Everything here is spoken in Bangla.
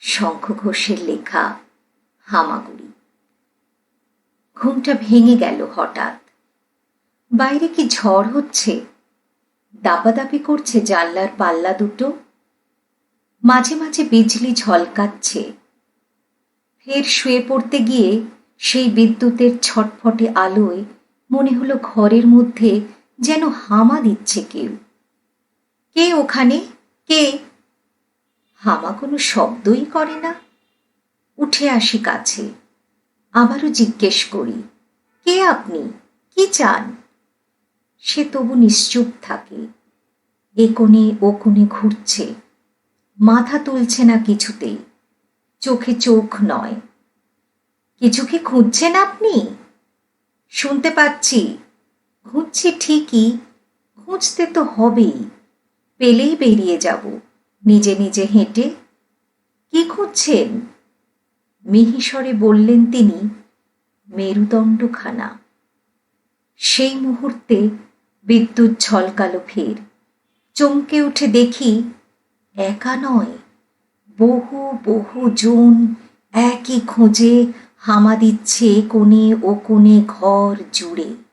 শঙ্খ ঘোষের লেখা হামাগুড়ি। ঘুমটা ভেঙে গেল হঠাৎ। বাইরে কি ঝড় হচ্ছে, দাপাদাপি করছে জানলার পাল্লা দুটো, মাঝে মাঝে বিজলি ঝলকাচ্ছে। ফের শুয়ে পড়তে গিয়ে সেই বিদ্যুতের ছটফটে আলোয় মনে হলো ঘরের মধ্যে যেন হামা দিচ্ছে কেউ। কে ওখানে, কে? হামা কোনো শব্দই করে না। উঠে আসি কাছে, আবারও জিজ্ঞেস করি, কে আপনি, কি চান? সে তবু নিশ্চুপ থাকে, এ কোণে ও কোণে ঘুরছে, মাথা তুলছে না কিছুতেই, চোখে চোখ নয়। কিছু কি খুঁজছেন আপনি? শুনতে পাচ্ছি, খুঁজছি ঠিকই, খুঁজতে তো হবেই, পেলেই বেরিয়ে যাব নিজে নিজে হেঁটে। কি খুঁজছেন? মিহিস্বরে বললেন তিনি, মেরুদণ্ডখানা। সেই মুহূর্তে বিদ্যুৎ ঝলকালো ফের। চমকে উঠে দেখি, একা নয়, বহু বহু জন একই খোঁজে হামা দিচ্ছে কোণে ও কোণে ঘর জুড়ে।